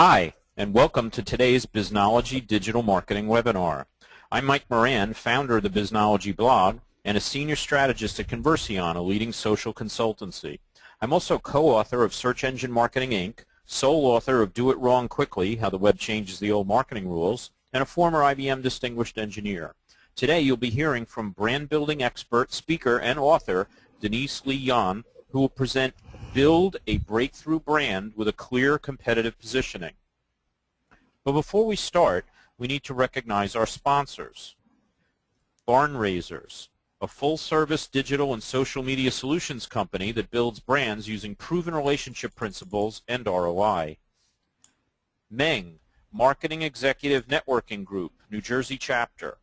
Hi, and welcome to today's Biznology Digital Marketing webinar. I'm Mike Moran, founder of the Biznology blog and a senior strategist at Conversion, a leading social consultancy. I'm also co-author of Search Engine Marketing, Inc., sole author of Do It Wrong Quickly, How the Web Changes the Old Marketing Rules, and a former IBM Distinguished Engineer. Today you'll be hearing from brand building expert, speaker, and author Denise Lee Yohn, who will present Build a Breakthrough Brand with a Clear Competitive Positioning. But before we start, we need to recognize our sponsors. Barn Raisers, a full-service digital and social media solutions company that builds brands using proven relationship principles and ROI. Meng, Marketing Executive Networking Group, New Jersey chapter.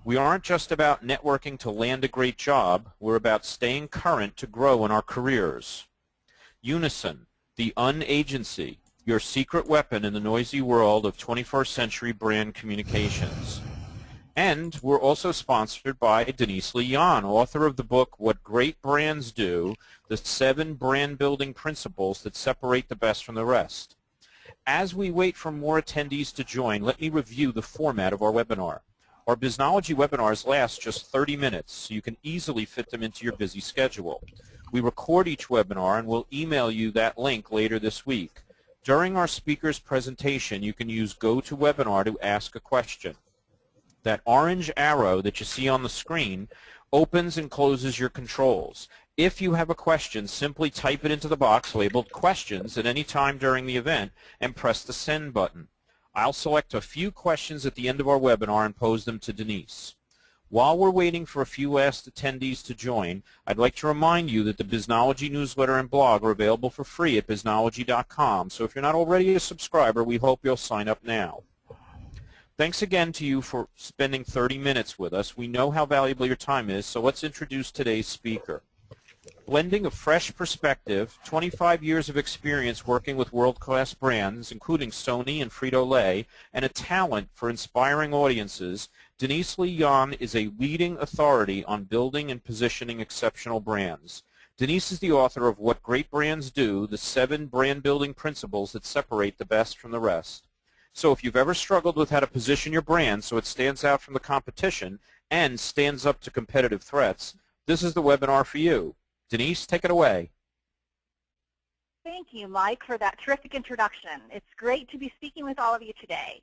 We aren't just about networking to land a great job, we're about staying current to grow in our careers. Unison, the Un-Agency, your secret weapon in the noisy world of 21st century brand communications. And we're also sponsored by Denise Lee Yohn, author of the book What Great Brands Do, the 7 brand building principles that separate the best from the rest. As we wait for more attendees to join, let me review the format of our webinar. Our Biznology webinars last just 30 minutes, so you can easily fit them into your busy schedule. We record each webinar and we'll email you that link later this week. During our speaker's presentation, you can use GoToWebinar to ask a question. That orange arrow that you see on the screen opens and closes your controls. If you have a question, simply type it into the box labeled Questions at any time during the event and press the Send button. I'll select a few questions at the end of our webinar and pose them to Denise. While we're waiting for a few last attendees to join, I'd like to remind you that the Biznology newsletter and blog are available for free at biznology.com, so if you're not already a subscriber, we hope you'll sign up now. Thanks again to you for spending 30 minutes with us. We know how valuable your time is, so let's introduce today's speaker. Blending a fresh perspective, 25 years of experience working with world-class brands, including Sony and Frito-Lay, and a talent for inspiring audiences, Denise Lee Yohn is a leading authority on building and positioning exceptional brands. Denise is the author of What Great Brands Do, the 7 brand-building principles that separate the best from the rest. So if you've ever struggled with how to position your brand so it stands out from the competition and stands up to competitive threats, this is the webinar for you. Denise, take it away. Thank you, Mike, for that terrific introduction. It's great to be speaking with all of you today.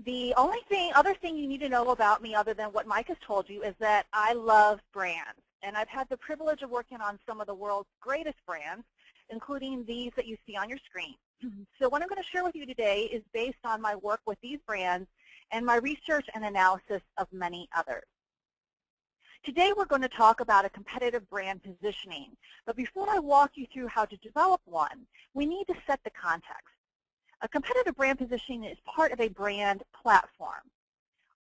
The other thing you need to know about me other than what Mike has told you is that I love brands. And I've had the privilege of working on some of the world's greatest brands, including these that you see on your screen. So what I'm going to share with you today is based on my work with these brands and my research and analysis of many others. Today we're going to talk about a competitive brand positioning, but before I walk you through how to develop one, we need to set the context. A competitive brand positioning is part of a brand platform.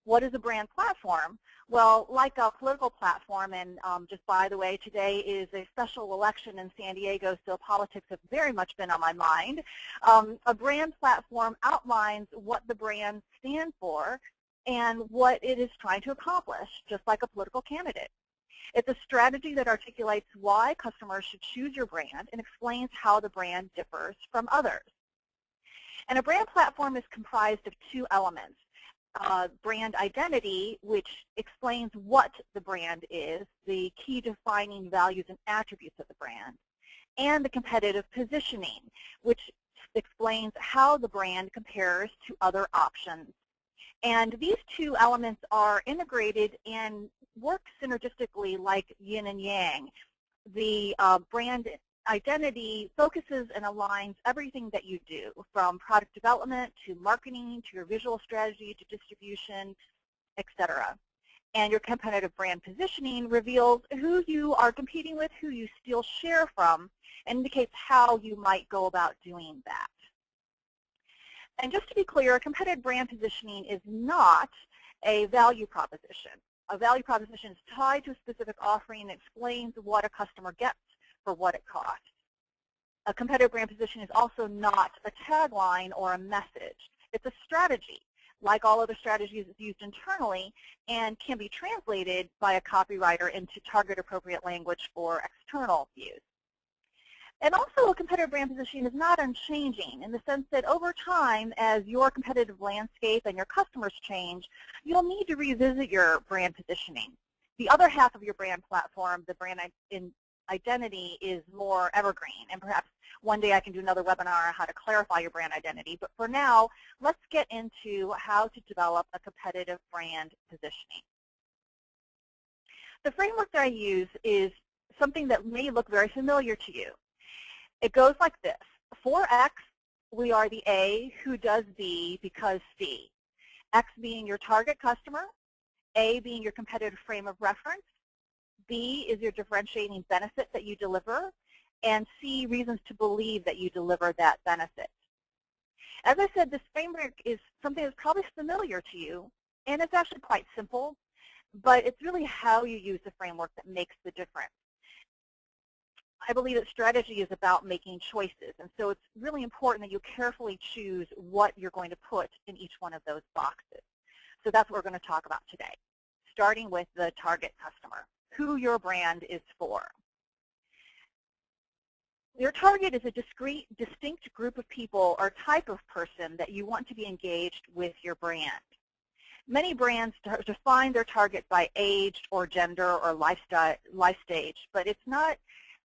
What is a brand platform? Well, like a political platform, and just by the way, today is a special election in San Diego, so politics have very much been on my mind. A brand platform outlines what the brand stands for and what it is trying to accomplish, just like a political candidate. It's a strategy that articulates why customers should choose your brand and explains how the brand differs from others. And a brand platform is comprised of 2 elements. Brand identity, which explains what the brand is, the key defining values and attributes of the brand, and the competitive positioning, which explains how the brand compares to other options. And these 2 elements are integrated and work synergistically like yin and yang. The brand identity focuses and aligns everything that you do, from product development to marketing to your visual strategy to distribution, etc. And your competitive brand positioning reveals who you are competing with, who you steal share from, and indicates how you might go about doing that. And just to be clear, a competitive brand positioning is not a value proposition. A value proposition is tied to a specific offering and explains what a customer gets for what it costs. A competitive brand position is also not a tagline or a message. It's a strategy, like all other strategies used internally, and can be translated by a copywriter into target-appropriate language for external use. And also, a competitive brand positioning is not unchanging in the sense that over time, as your competitive landscape and your customers change, you'll need to revisit your brand positioning. The other half of your brand platform, the brand identity, is more evergreen, and perhaps one day I can do another webinar on how to clarify your brand identity. But for now, let's get into how to develop a competitive brand positioning. The framework that I use is something that may look very familiar to you. It goes like this. For X, we are the A who does B because C. X being your target customer, A being your competitive frame of reference, B is your differentiating benefit that you deliver, and C, reasons to believe that you deliver that benefit. As I said, this framework is something that's probably familiar to you, and it's actually quite simple, but it's really how you use the framework that makes the difference. I believe that strategy is about making choices, and so it's really important that you carefully choose what you're going to put in each one of those boxes. So that's what we're going to talk about today, starting with the target customer, who your brand is for. Your target is a distinct group of people or type of person that you want to be engaged with your brand. Many brands define their target by age or gender or life stage, but it's not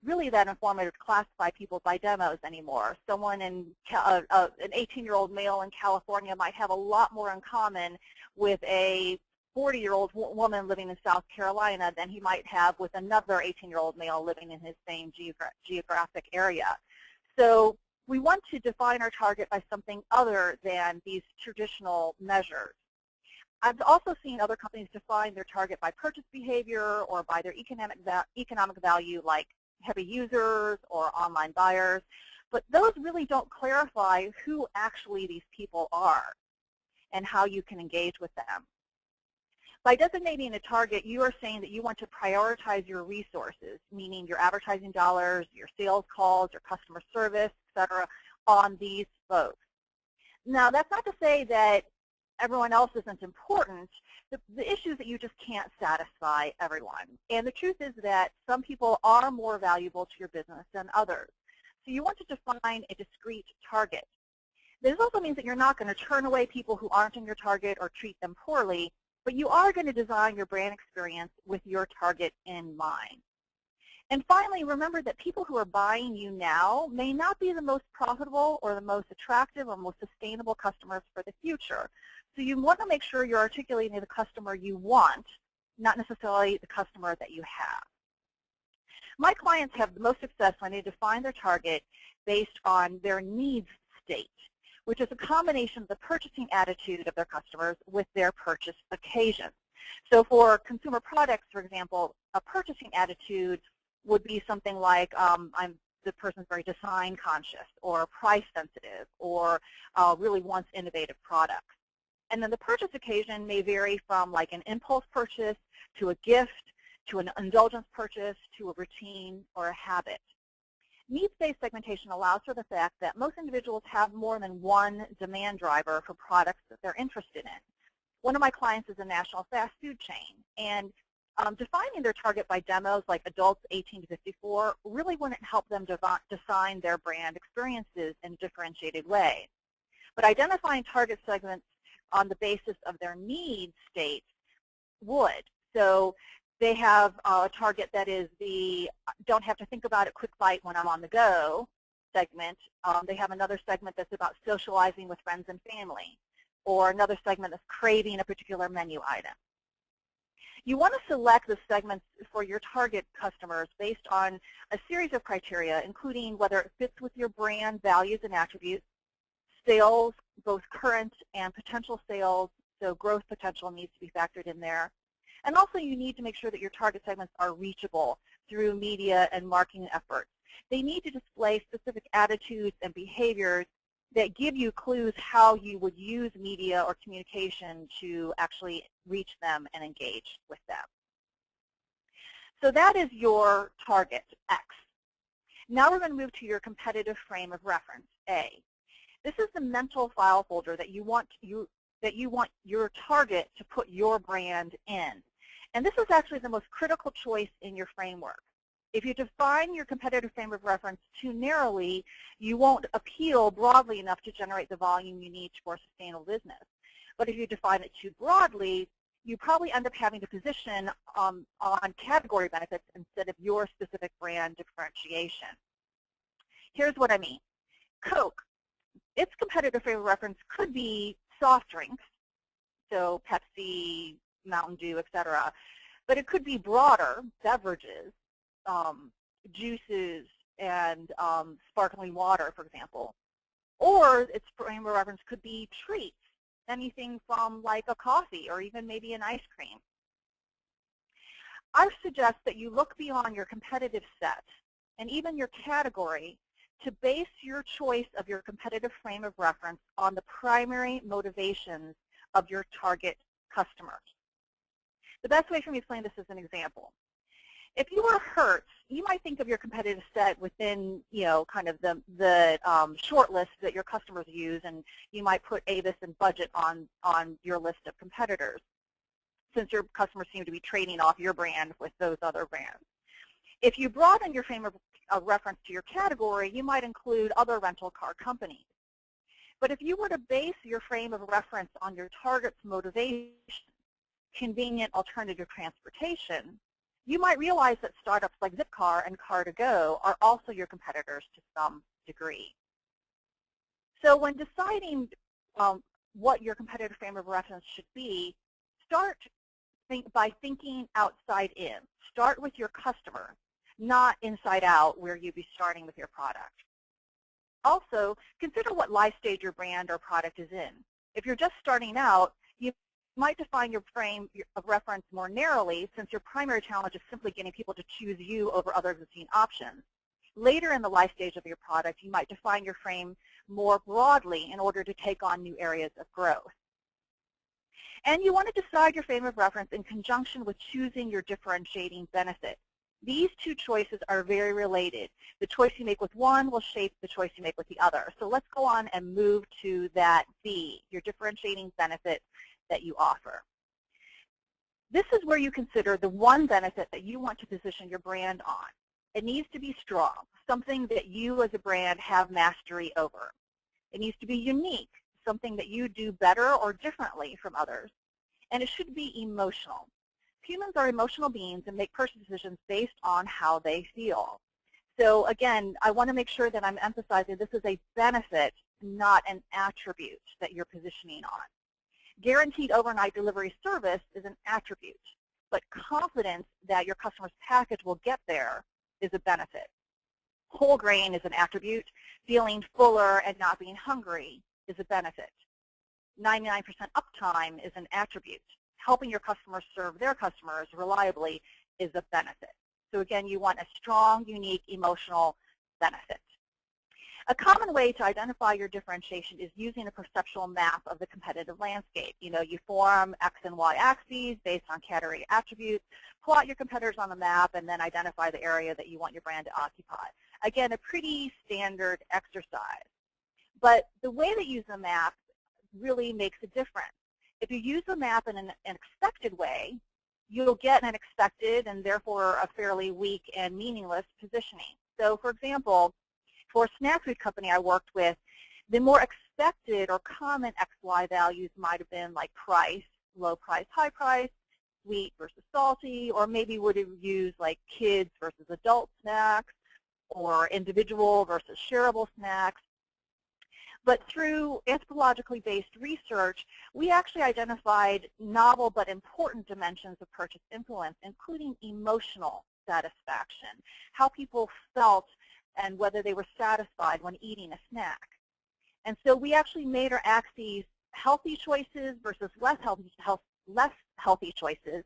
really that informative to classify people by demos anymore. Someone an 18-year-old male in California might have a lot more in common with a 40-year-old woman living in South Carolina than he might have with another 18-year-old male living in his same geographic area. So we want to define our target by something other than these traditional measures. I've also seen other companies define their target by purchase behavior or by their economic value, like heavy users or online buyers, but those really don't clarify who actually these people are and how you can engage with them. By designating a target, you are saying that you want to prioritize your resources, meaning your advertising dollars, your sales calls, your customer service, etc., on these folks. Now, that's not to say that everyone else isn't important. The issue is that you just can't satisfy everyone. And the truth is that some people are more valuable to your business than others. So you want to define a discrete target. This also means that you're not going to turn away people who aren't in your target or treat them poorly, but you are going to design your brand experience with your target in mind. And finally, remember that people who are buying you now may not be the most profitable or the most attractive or most sustainable customers for the future. So you want to make sure you're articulating the customer you want, not necessarily the customer that you have. My clients have the most success when they define their target based on their needs state, which is a combination of the purchasing attitude of their customers with their purchase occasion. So for consumer products, for example, a purchasing attitude would be something like the person's very design conscious or price sensitive or really wants innovative products. And then the purchase occasion may vary from like an impulse purchase to a gift to an indulgence purchase to a routine or a habit. Needs-based segmentation allows for the fact that most individuals have more than one demand driver for products that they're interested in. One of my clients is a national fast food chain, and defining their target by demos like adults 18 to 54 really wouldn't help them design their brand experiences in a differentiated way. But identifying target segments on the basis of their needs state would. So they have a target that is the don't have to think about it, quick bite when I'm on the go segment. They have another segment that's about socializing with friends and family, or another segment that's craving a particular menu item. You want to select the segments for your target customers based on a series of criteria, including whether it fits with your brand values and attributes, sales, both current and potential sales, so growth potential needs to be factored in there. And also you need to make sure that your target segments are reachable through media and marketing efforts. They need to display specific attitudes and behaviors that give you clues how you would use media or communication to actually reach them and engage with them. So that is your target, X. Now we're going to move to your competitive frame of reference, A. This is the mental file folder that you want your target to put your brand in. And this is actually the most critical choice in your framework. If you define your competitive frame of reference too narrowly, you won't appeal broadly enough to generate the volume you need for a sustainable business. But if you define it too broadly, you probably end up having to position on category benefits instead of your specific brand differentiation. Here's what I mean. Coke, its competitive frame of reference could be soft drinks, so Pepsi, Mountain Dew, etc. But it could be broader, beverages, juices, and sparkling water, for example. Or its frame of reference could be treats, anything from like a coffee or even maybe an ice cream. I suggest that you look beyond your competitive set and even your category to base your choice of your competitive frame of reference on the primary motivations of your target customers. The best way for me to explain this is an example. If you were Hertz, you might think of your competitive set within, kind of the short list that your customers use, and you might put Avis and Budget on your list of competitors, since your customers seem to be trading off your brand with those other brands. If you broaden your frame of reference to your category, you might include other rental car companies. But if you were to base your frame of reference on your target's motivation, convenient alternative transportation, you might realize that startups like Zipcar and Car2Go are also your competitors to some degree. So when deciding what your competitive frame of reference should be, start by thinking outside in. Start with your customer, not inside out, where you'd be starting with your product. Also, consider what life stage your brand or product is in. If you're just starting out, you might define your frame of reference more narrowly, since your primary challenge is simply getting people to choose you over other existing options. Later in the life stage of your product, you might define your frame more broadly in order to take on new areas of growth. And you want to decide your frame of reference in conjunction with choosing your differentiating benefit. These two choices are very related. The choice you make with one will shape the choice you make with the other. So let's go on and move to that B, your differentiating benefit that you offer. This is where you consider the one benefit that you want to position your brand on. It needs to be strong, something that you as a brand have mastery over. It needs to be unique, something that you do better or differently from others. And it should be emotional. Humans are emotional beings and make purchase decisions based on how they feel. So again, I want to make sure that I'm emphasizing this is a benefit, not an attribute that you're positioning on. Guaranteed overnight delivery service is an attribute, but confidence that your customer's package will get there is a benefit. Whole grain is an attribute. Feeling fuller and not being hungry is a benefit. 99% uptime is an attribute. Helping your customers serve their customers reliably is a benefit. So again, you want a strong, unique, emotional benefit. A common way to identify your differentiation is using a perceptual map of the competitive landscape. You form X and Y axes based on category attributes, plot your competitors on the map, and then identify the area that you want your brand to occupy. Again, a pretty standard exercise. But the way that you use the map really makes a difference. If you use the map in an expected way, you'll get an expected and therefore a fairly weak and meaningless positioning. So for example, for a snack food company I worked with, the more expected or common XY values might have been like price, low price, high price, sweet versus salty, or maybe would have used like kids versus adult snacks, or individual versus shareable snacks. But through anthropologically based research, we actually identified novel but important dimensions of purchase influence, including emotional satisfaction, how people felt and whether they were satisfied when eating a snack. And so we actually made our axes healthy choices versus less healthy choices,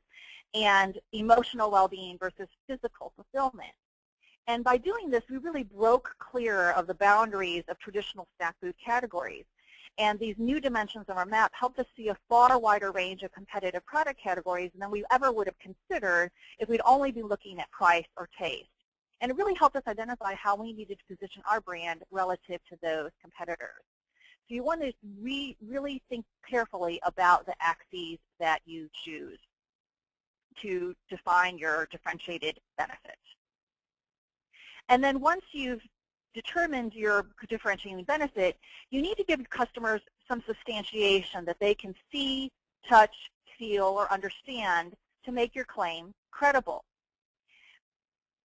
and emotional well-being versus physical fulfillment. And by doing this, we really broke clear of the boundaries of traditional snack food categories. And these new dimensions of our map helped us see a far wider range of competitive product categories than we ever would have considered if we'd only been looking at price or taste. And it really helped us identify how we needed to position our brand relative to those competitors. So you want to really think carefully about the axes that you choose to define your differentiated benefit. And then once you've determined your differentiating benefit, you need to give customers some substantiation that they can see, touch, feel, or understand to make your claim credible.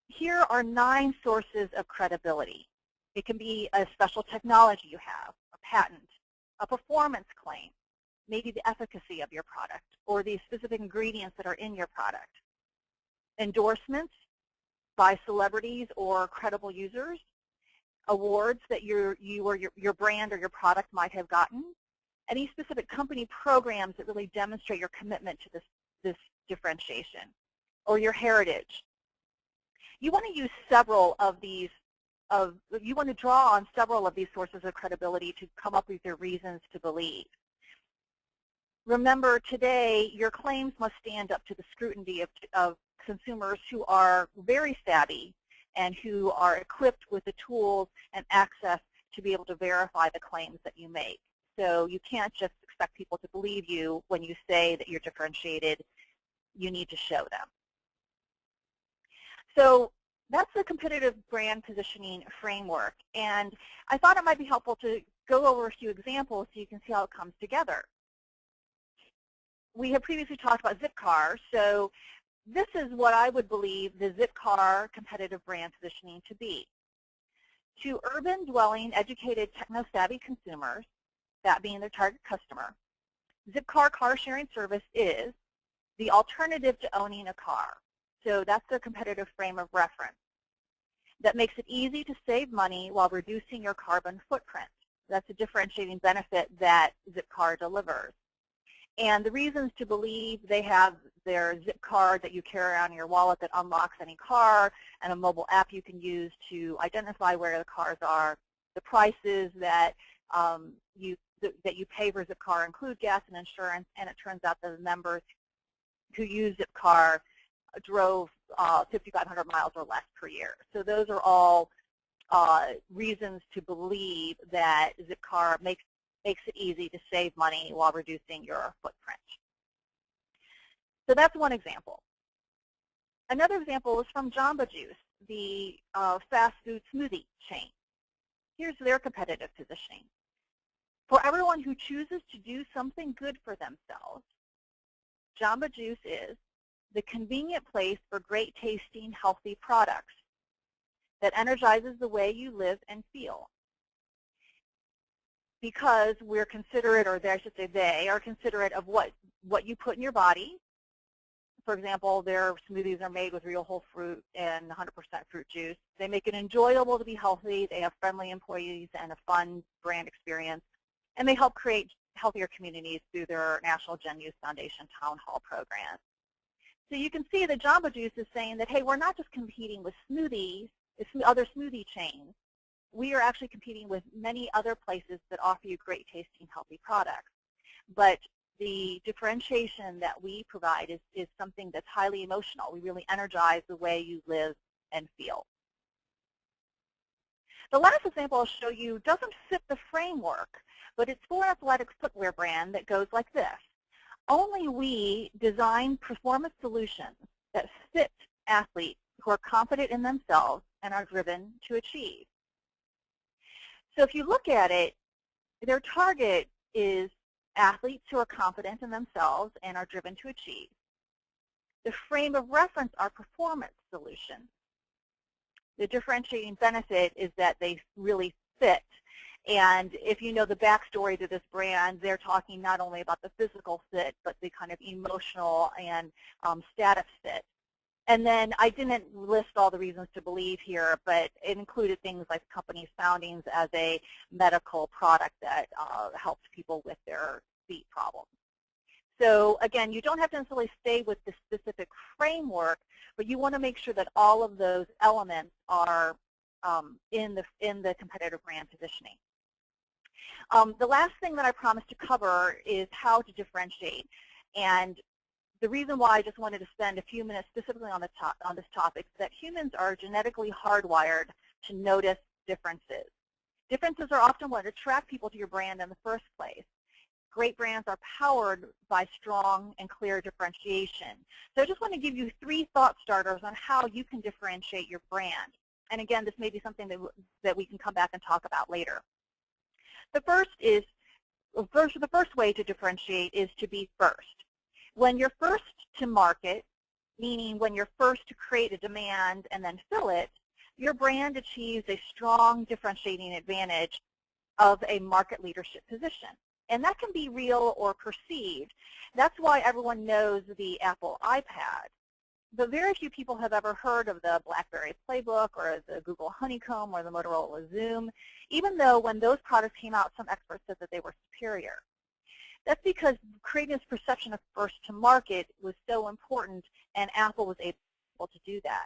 Here are 9 sources of credibility. It can be a special technology you have, a patent, a performance claim, maybe the efficacy of your product, or the specific ingredients that are in your product. Endorsements by celebrities or credible users, awards that your brand or your product might have gotten, any specific company programs that really demonstrate your commitment to this differentiation, or your heritage. You want to use several of these, you want to draw on several of these sources of credibility to come up with your reasons to believe. Remember, today, your claims must stand up to the scrutiny of consumers who are very savvy and who are equipped with the tools and access to be able to verify the claims that you make. So you can't just expect people to believe you when you say that you're differentiated. You need to show them. So that's the competitive brand positioning framework. And I thought it might be helpful to go over a few examples so you can see how it comes together. We have previously talked about zipcar, so this is what I would believe the zipcar competitive brand positioning to be. To urban dwelling, educated, techno-savvy consumers, that being their target customer, zipcar car sharing service is the alternative to owning a car. So that's their competitive frame of reference. That makes it easy to save money while reducing your carbon footprint. That's a differentiating benefit that zipcar delivers. And the reasons to believe: they have their zip card that you carry around in your wallet that unlocks any car, and a mobile app you can use to identify where the cars are. The prices that you pay for Zipcar include gas and insurance, and it turns out that the members who use Zipcar drove 5,500 miles or less per year. So those are all reasons to believe that Zipcar makes it easy to save money while reducing your footprint. So that's one example. Another example is from Jamba Juice, the fast food smoothie chain. Here's their competitive positioning. For everyone who chooses to do something good for themselves, Jamba Juice is the convenient place for great tasting, healthy products that energizes the way you live and feel. Because we're considerate, or I should say they are considerate of what you put in your body. For example, their smoothies are made with real whole fruit and 100% fruit juice. They make it enjoyable to be healthy. They have friendly employees and a fun brand experience. And they help create healthier communities through their National Gen Youth Foundation Town Hall program. So you can see that Jamba Juice is saying that, hey, we're not just competing with smoothies, it's other smoothie chains. We are actually competing with many other places that offer you great tasting, healthy products. But the differentiation that we provide is something that's highly emotional. We really energize the way you live and feel. The last example I'll show you doesn't fit the framework, but it's for an athletic footwear brand that goes like this. Only we design performance solutions that fit athletes who are confident in themselves and are driven to achieve. So if you look at it, their target is athletes who are confident in themselves and are driven to achieve. The frame of reference are performance solutions. The differentiating benefit is that they really fit. And if you know the backstory to this brand, they're talking not only about the physical fit, but the kind of emotional and status fit. And then I didn't list all the reasons to believe here, but it included things like the company's foundings as a medical product that helps people with their feet problems. So again, you don't have to necessarily stay with the specific framework, but you want to make sure that all of those elements are in the competitive brand positioning. The last thing that I promised to cover is how to differentiate. And the reason why I just wanted to spend a few minutes specifically on this topic is that humans are genetically hardwired to notice differences. Differences are often what attract people to your brand in the first place. Great brands are powered by strong and clear differentiation. So I just want to give you 3 thought starters on how you can differentiate your brand. And again, this may be something that we can come back and talk about later. The first way to differentiate is to be first. When you're first to market, meaning when you're first to create a demand and then fill it, your brand achieves a strong differentiating advantage of a market leadership position. And that can be real or perceived. That's why everyone knows the Apple iPad. But very few people have ever heard of the BlackBerry Playbook or the Google Honeycomb or the Motorola Zoom, even though when those products came out, some experts said that they were superior. That's because creating this perception of first to market was so important, and Apple was able to do that.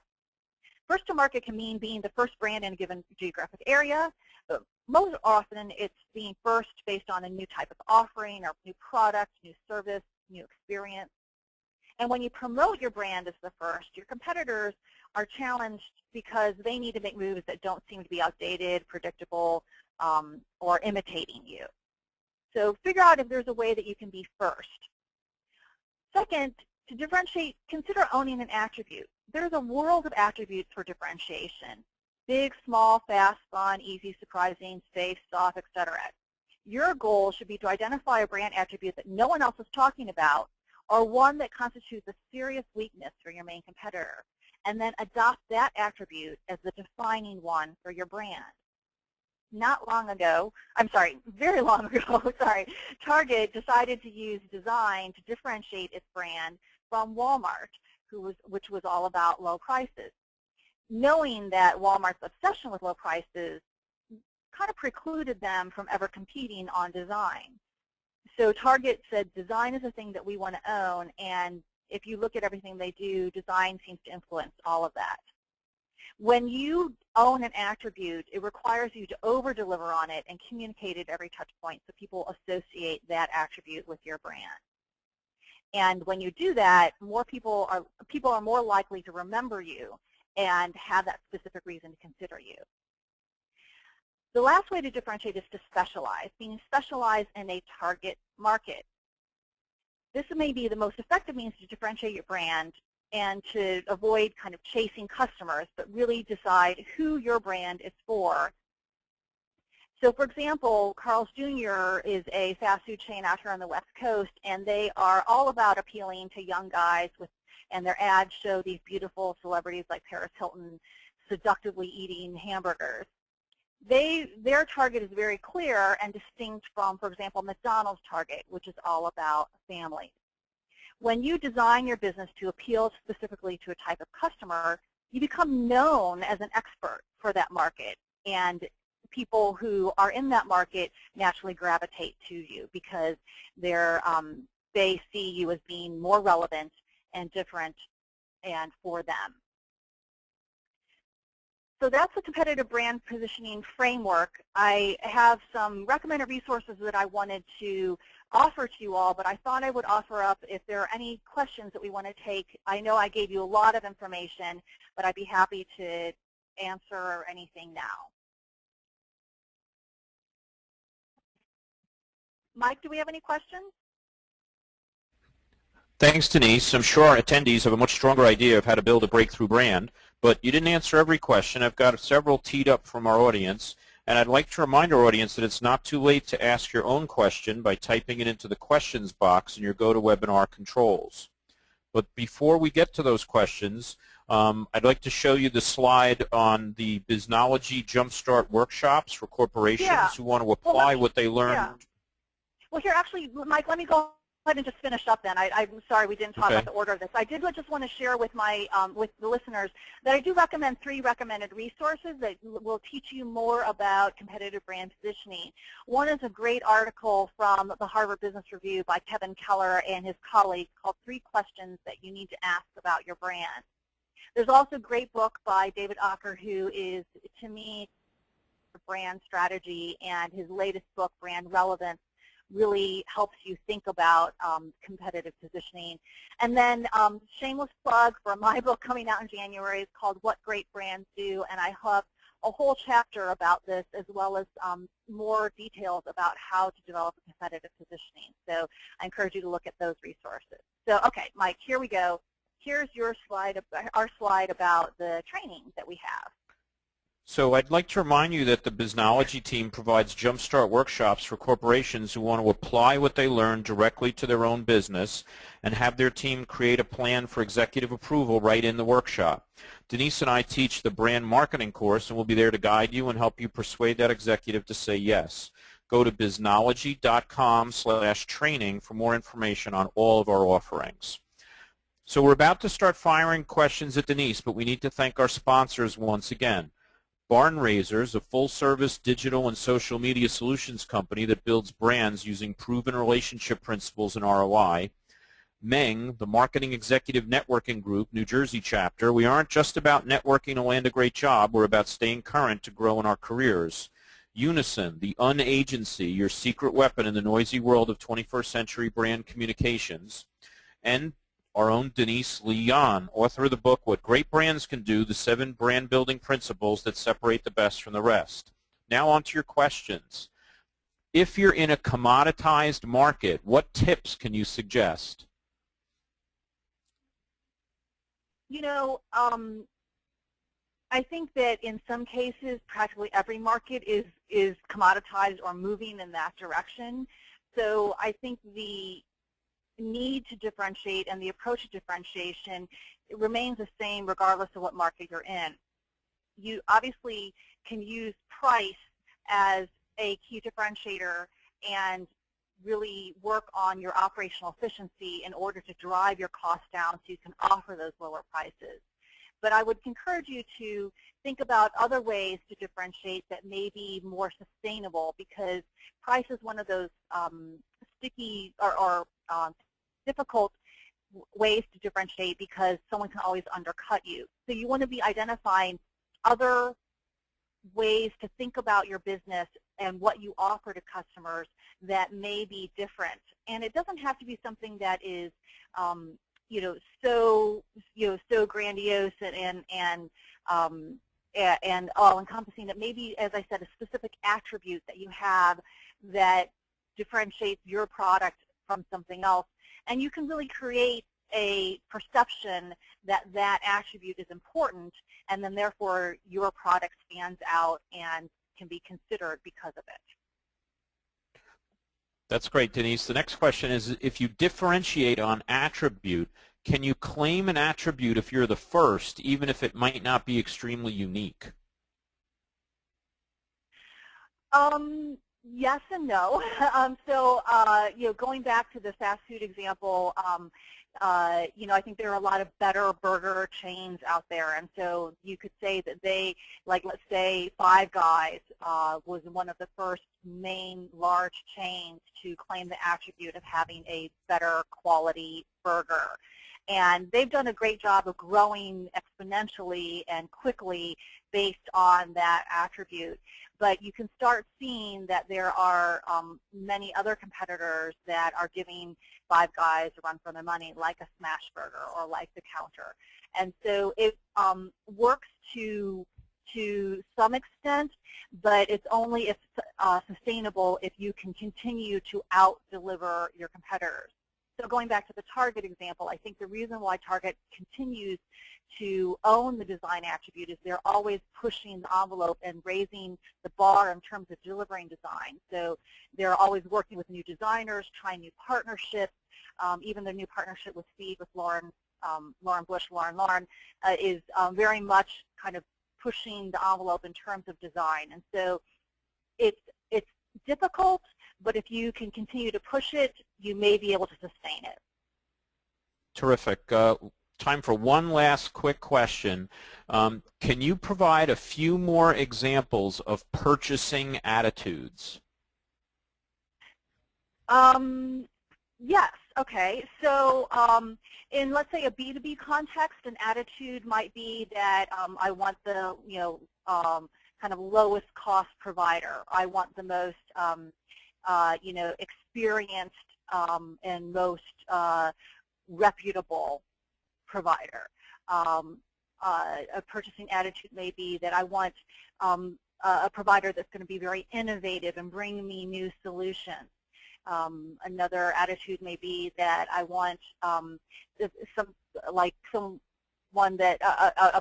First to market can mean being the first brand in a given geographic area, but most often it's being first based on a new type of offering or new product, new service, new experience. And when you promote your brand as the first, your competitors are challenged because they need to make moves that don't seem to be outdated, predictable, or imitating you. So figure out if there's a way that you can be first. Second, to differentiate, consider owning an attribute. There's a world of attributes for differentiation. Big, small, fast, fun, easy, surprising, safe, soft, etc. Your goal should be to identify a brand attribute that no one else is talking about, or one that constitutes a serious weakness for your main competitor, and then adopt that attribute as the defining one for your brand. Not long ago, very long ago, Target decided to use design to differentiate its brand from Walmart, which was all about low prices. Knowing that Walmart's obsession with low prices kind of precluded them from ever competing on design. So Target said design is a thing that we want to own, and if you look at everything they do, design seems to influence all of that. When you own an attribute, it requires you to over-deliver on it and communicate at every touch point so people associate that attribute with your brand. And when you do that, people are more likely to remember you and have that specific reason to consider you. The last way to differentiate is to specialize, meaning specialize in a target market. This may be the most effective means to differentiate your brand and to avoid kind of chasing customers, but really decide who your brand is for. So for example, Carl's Jr. is a fast food chain out here on the West Coast, and they are all about appealing to young guys and their ads show these beautiful celebrities like Paris Hilton seductively eating hamburgers. Their target is very clear and distinct from, for example, McDonald's target, which is all about families. When you design your business to appeal specifically to a type of customer, you become known as an expert for that market, and people who are in that market naturally gravitate to you because they see you as being more relevant and different and for them. So that's the competitive brand positioning framework. I have some recommended resources that I wanted to offer to you all, but I thought I would offer up if there are any questions that we want to take. I know I gave you a lot of information, but I'd be happy to answer anything now. Mike, do we have any questions? Thanks, Denise. I'm sure our attendees have a much stronger idea of how to build a breakthrough brand, but you didn't answer every question. I've got several teed up from our audience, and I'd like to remind our audience that it's not too late to ask your own question by typing it into the questions box in your GoToWebinar controls. But before we get to those questions, I'd like to show you the slide on the Biznology Jumpstart workshops for corporations who want to apply what they learned. Yeah. Well, here, actually, Mike, let me go ahead and just finish up then. I'm sorry we didn't talk about the order of this. I did just want to share with with the listeners that I do recommend 3 recommended resources that will teach you more about competitive brand positioning. One is a great article from the Harvard Business Review by Kevin Keller and his colleagues called 3 Questions That You Need to Ask About Your Brand. There's also a great book by David Acker, who is, to me, brand strategy, and his latest book, Brand Relevance, really helps you think about competitive positioning. And then shameless plug for my book coming out in January is called What Great Brands Do, and I have a whole chapter about this as well as more details about how to develop a competitive positioning. So I encourage you to look at those resources. So okay, Mike, here we go. Here's your slide, our slide about the training that we have. So I'd like to remind you that the Biznology team provides Jumpstart workshops for corporations who want to apply what they learn directly to their own business and have their team create a plan for executive approval right in the workshop. Denise and I teach the brand marketing course, and we'll be there to guide you and help you persuade that executive to say yes. Go to biznology.com/training for more information on all of our offerings. So we're about to start firing questions at Denise, but we need to thank our sponsors once again. Barn Raisers, a full-service digital and social media solutions company that builds brands using proven relationship principles and ROI. Meng, the Marketing Executive Networking Group, New Jersey chapter. We aren't just about networking to land a great job. We're about staying current to grow in our careers. Unison, the Un-agency, your secret weapon in the noisy world of 21st century brand communications. And our own Denise Lee Yohn, author of the book, What Great Brands Can Do, the 7 brand building principles that separate the best from the rest. Now on to your questions. If you're in a commoditized market, what tips can you suggest? You know, I think that in some cases, practically every market is commoditized or moving in that direction. So I think the need to differentiate and the approach to differentiation, it remains the same regardless of what market you're in. You obviously can use price as a key differentiator and really work on your operational efficiency in order to drive your costs down so you can offer those lower prices. But I would encourage you to think about other ways to differentiate that may be more sustainable, because price is one of those sticky or difficult ways to differentiate because someone can always undercut you. So you want to be identifying other ways to think about your business and what you offer to customers that may be different. And it doesn't have to be something that is so grandiose and all-encompassing. That maybe, as I said, a specific attribute that you have that differentiates your product from something else. And you can really create a perception that that attribute is important, and then therefore your product stands out and can be considered because of it. That's great, Denise. The next question is, if you differentiate on attribute, can you claim an attribute if you're the first, even if it might not be extremely unique? Yes and no. Going back to the fast food example, I think there are a lot of better burger chains out there, and so you could say that they, like, let's say Five Guys was one of the first main large chains to claim the attribute of having a better quality burger. And they've done a great job of growing exponentially and quickly based on that attribute. But you can start seeing that there are many other competitors that are giving Five Guys a run for their money, like a Smash Burger or like the Counter. And so it works to some extent, but it's only if sustainable if you can continue to out-deliver your competitors. So going back to the Target example, I think the reason why Target continues to own the design attribute is they're always pushing the envelope and raising the bar in terms of delivering design. So they're always working with new designers, trying new partnerships. Even their new partnership with Steve, with Lauren Bush, Lauren, is very much kind of pushing the envelope in terms of design. And so it's difficult, but if you can continue to push it, you may be able to sustain it. Terrific. Time for one last quick question. Can you provide a few more examples of purchasing attitudes? Yes. Okay. So in, let's say, a B2B context, an attitude might be that I want the kind of lowest cost provider. I want the most experienced and most reputable provider. A purchasing attitude may be that I want a provider that's going to be very innovative and bring me new solutions. Another attitude may be that I want a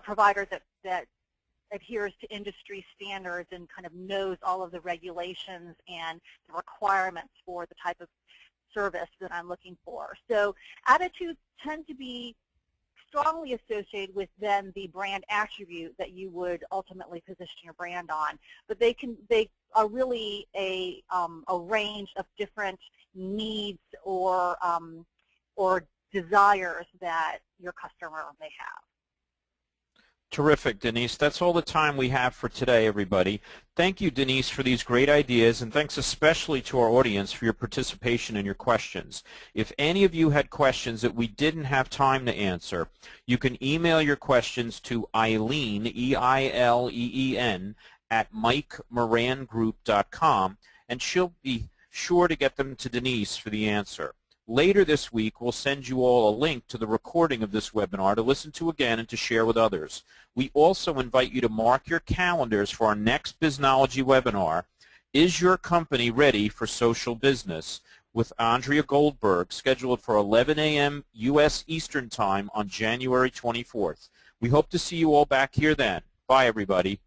provider that adheres to industry standards and kind of knows all of the regulations and the requirements for the type of service that I'm looking for. So attitudes tend to be strongly associated with then the brand attribute that you would ultimately position your brand on. But they are really a range of different needs or desires that your customer may have. Terrific, Denise. That's all the time we have for today, everybody. Thank you, Denise, for these great ideas, and thanks especially to our audience for your participation and your questions. If any of you had questions that we didn't have time to answer, you can email your questions to Eileen, E-I-L-E-E-N, at MikeMoranGroup.com, and she'll be sure to get them to Denise for the answer. Later this week, we'll send you all a link to the recording of this webinar to listen to again and to share with others. We also invite you to mark your calendars for our next Biznology webinar, Is Your Company Ready for Social Business?, with Andrea Goldberg, scheduled for 11 a.m. U.S. Eastern Time on January 24th. We hope to see you all back here then. Bye, everybody.